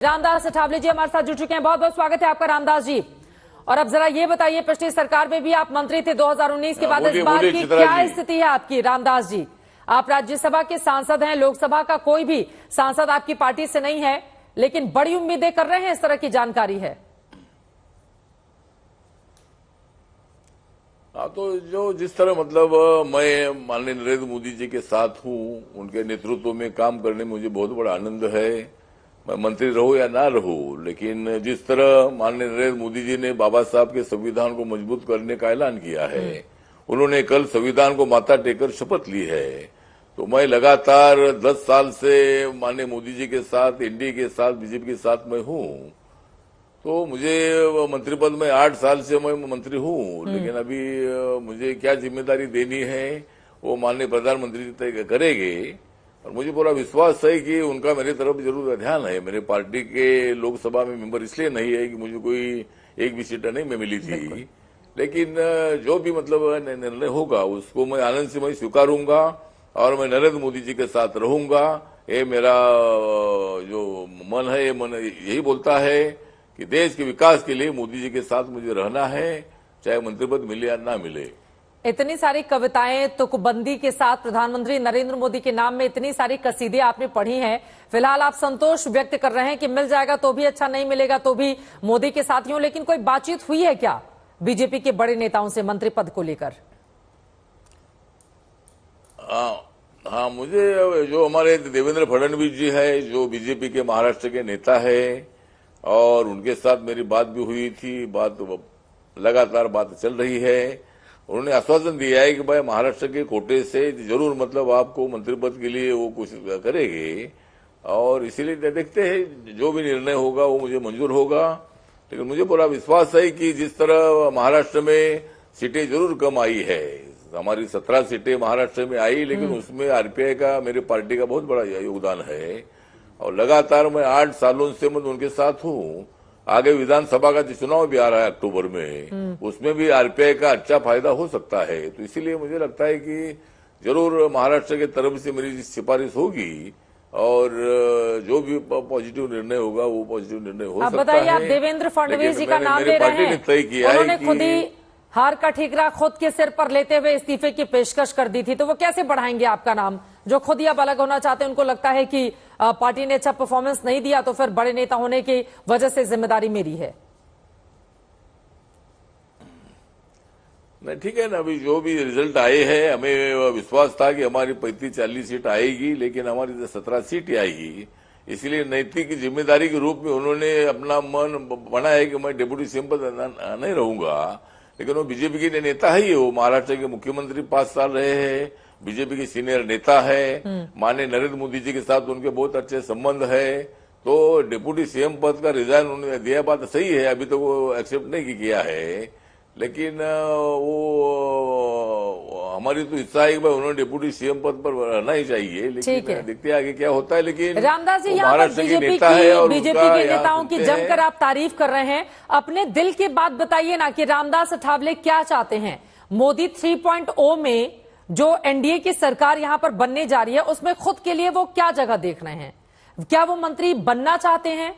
रामदास अठावले जी हमारे साथ जुड़ चुके हैं। बहुत बहुत स्वागत है आपका रामदास जी। और अब जरा ये बताइए, पिछली सरकार में भी आप मंत्री थे 2019 के बाद, इस बार की क्या स्थिति है आपकी? रामदास जी, आप राज्यसभा के सांसद हैं, लोकसभा का कोई भी सांसद आपकी पार्टी से नहीं है, लेकिन बड़ी उम्मीदें कर रहे हैं, इस तरह की जानकारी है। हाँ, तो जो जिस तरह मतलब मैं माननीय नरेंद्र मोदी जी के साथ हूँ, उनके नेतृत्व में काम करने में मुझे बहुत बड़ा आनंद है। मैं मंत्री रहूं या ना रहूं, लेकिन जिस तरह माननीय नरेंद्र मोदी जी ने बाबा साहब के संविधान को मजबूत करने का ऐलान किया है, उन्होंने कल संविधान को माथा टेककर शपथ ली है, तो मैं लगातार 10 साल से माननीय मोदी जी के साथ, एनडीए के साथ, बीजेपी के साथ मैं हूँ। तो मुझे मंत्री पद में 8 साल से मैं मंत्री हूँ, लेकिन अभी मुझे क्या जिम्मेदारी देनी है वो माननीय प्रधानमंत्री जी तय करेंगे। और मुझे पूरा विश्वास है कि उनका मेरे तरफ जरूर ध्यान है। मेरे पार्टी के लोकसभा में मेंबर इसलिए नहीं है कि मुझे कोई एक भी सीट नहीं मिली थी, लेकिन जो भी मतलब निर्णय होगा उसको मैं आनंद से मैं स्वीकारूंगा और मैं नरेंद्र मोदी जी के साथ रहूंगा। ये मेरा जो मन है, ये मन यही बोलता है कि देश के विकास के लिए मोदी जी के साथ मुझे रहना है, चाहे मंत्री पद मिले या ना मिले। इतनी सारी कविताएं तुकबंदी के साथ प्रधानमंत्री नरेंद्र मोदी के नाम में इतनी सारी कसीदे आपने पढ़ी हैं, फिलहाल आप संतोष व्यक्त कर रहे हैं कि मिल जाएगा तो भी अच्छा, नहीं मिलेगा तो भी मोदी के साथ ही हूं, लेकिन कोई बातचीत हुई है क्या बीजेपी के बड़े नेताओं से मंत्री पद को लेकर? हाँ, मुझे जो हमारे देवेंद्र फडणवीस जी है, जो बीजेपी के महाराष्ट्र के नेता है, और उनके साथ मेरी बात भी हुई थी, लगातार बात चल रही है। उन्होंने आश्वासन दिया है कि भाई महाराष्ट्र के कोटे से जरूर मतलब आपको मंत्री पद के लिए वो कोशिश करेंगे, और इसीलिए देखते हैं जो भी निर्णय होगा वो मुझे मंजूर होगा। लेकिन मुझे पूरा विश्वास है कि जिस तरह महाराष्ट्र में सीटें जरूर कम आई है, हमारी 17 सीटें महाराष्ट्र में आई, लेकिन उसमें आरपीआई का, मेरी पार्टी का बहुत बड़ा योगदान है। और लगातार मैं 8 सालों से मैं उनके साथ हूँ। आगे विधानसभा का चुनाव भी आ रहा है अक्टूबर में, उसमें भी आरपीआई का अच्छा फायदा हो सकता है। तो इसीलिए मुझे लगता है कि जरूर महाराष्ट्र के तरफ से मेरी सिफारिश होगी, और जो भी पॉजिटिव निर्णय होगा वो पॉजिटिव निर्णय हो सकता है। बताइए, आप देवेंद्र फडणवीस जी का नाम ले रहे हैं, तय किया उन्होंने खुद ही हार का ठीकरा खुद के सिर पर लेते हुए इस्तीफे की पेशकश कर दी थी, तो वो कैसे बढ़ाएंगे आपका नाम? जो खुद ही अब अलग होना चाहते हैं, उनको लगता है कि पार्टी ने अच्छा परफॉर्मेंस नहीं दिया तो फिर बड़े नेता होने की वजह से जिम्मेदारी मेरी है। नहीं, ठीक है ना, अभी जो भी रिजल्ट आए हैं, हमें विश्वास था कि हमारी 35-40 सीट आएगी, लेकिन हमारी 17 सीट आएगी। इसलिए नैतिक जिम्मेदारी के रूप में उन्होंने अपना मन बना है कि मैं डिप्टी सीएम पद नहीं रहूंगा, लेकिन वो बीजेपी के नेता ही है। वो महाराष्ट्र के मुख्यमंत्री 5 साल रहे हैं, बीजेपी के सीनियर नेता है, माननीय नरेंद्र मोदी जी के साथ उनके बहुत अच्छे संबंध है। तो डिप्टी सीएम पद का रिजाइन उन्होंने दिया, बात सही है, अभी तो वो एक्सेप्ट नहीं किया है, लेकिन वो हमारी तो इच्छा है कि भाई उन्होंने डिप्टी सीएम पद पर रहना ही चाहिए, लेकिन देखते हैं आगे क्या होता है। लेकिन रामदास जी, यहाँ पर बीजेपी के नेताओं की जमकर आप तारीफ कर रहे हैं, अपने दिल की बात बताइए ना कि रामदास अठावले क्या चाहते हैं? मोदी 3.0 में जो एनडीए की सरकार यहां पर बनने जा रही है, उसमें खुद के लिए वो क्या जगह देख रहे हैं? क्या वो मंत्री बनना चाहते हैं?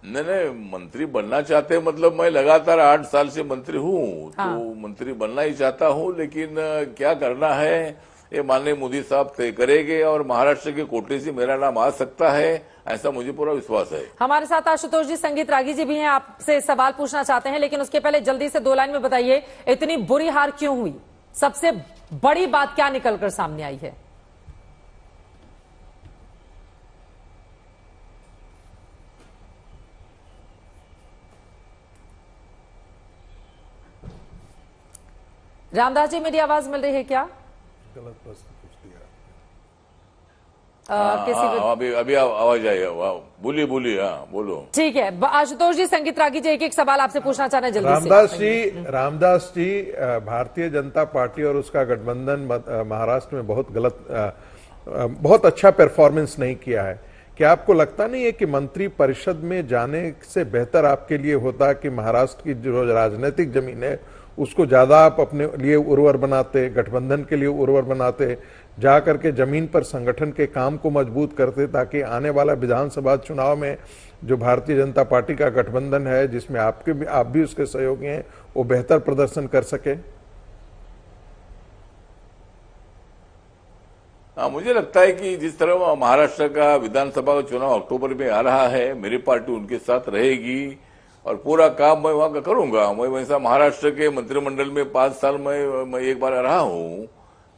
नहीं, मंत्री बनना चाहते हैं मतलब मैं लगातार 8 साल से मंत्री हूँ, हाँ। तो मंत्री बनना ही चाहता हूँ, लेकिन क्या करना है ये माननीय मोदी साहब तय करेंगे, और महाराष्ट्र के कोटे से मेरा नाम आ सकता है, ऐसा मुझे पूरा विश्वास है। हमारे साथ आशुतोष जी, संगीत रागी जी भी हैं, आपसे सवाल पूछना चाहते हैं, लेकिन उसके पहले जल्दी से 2 लाइन में बताइए, इतनी बुरी हार क्यों हुई? सबसे बड़ी बात क्या निकलकर सामने आई है? रामदास जी, मेरी आवाज मिल रही है क्या? गलत प्रश्न पूछ दिया। अभी आवाज आई, बोलिए, हाँ बोलो। ठीक है, आशुतोष जी, संगीत रागी जी एक सवाल आपसे पूछना चाह रहे हैं जल्दी से। रामदास जी, भारतीय जनता पार्टी और उसका गठबंधन महाराष्ट्र में बहुत अच्छा परफॉर्मेंस नहीं किया है। क्या आपको लगता नहीं है कि मंत्री परिषद में जाने से बेहतर आपके लिए होता कि महाराष्ट्र की जो राजनीतिक जमीन है उसको ज्यादा आप अपने लिए उर्वर बनाते, गठबंधन के लिए उर्वर बनाते, जा करके जमीन पर संगठन के काम को मजबूत करते, ताकि आने वाला विधानसभा चुनाव में जो भारतीय जनता पार्टी का गठबंधन है, जिसमें आप भी उसके सहयोगी हैं, वो बेहतर प्रदर्शन कर सके। हाँ, मुझे लगता है कि जिस तरह महाराष्ट्र का विधानसभा का चुनाव अक्टूबर में आ रहा है, मेरी पार्टी उनके साथ रहेगी और पूरा काम मैं वहां का करूंगा। मैं वैसा महाराष्ट्र के मंत्रिमंडल में 5 साल मैं एक बार रहा हूं,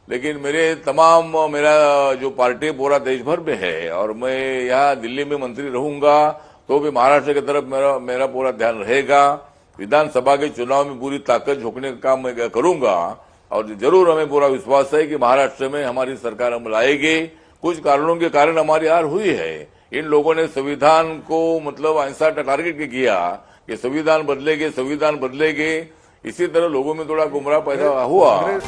लेकिन मेरा जो पार्टी पूरा देश भर में है और मैं यहाँ दिल्ली में मंत्री रहूंगा तो भी महाराष्ट्र की तरफ मेरा पूरा ध्यान रहेगा। विधानसभा के चुनाव में पूरी ताकत झोंकने का काम मैं करूंगा और जरूर हमें पूरा विश्वास है कि महाराष्ट्र में हमारी सरकार हम लाएगी। कुछ कारणों के कारण हमारी हार हुई है। इन लोगों ने संविधान को ऐसा टारगेट किया कि संविधान बदलेंगे। इसी तरह लोगों में थोड़ा गुमराह पैदा हुआ।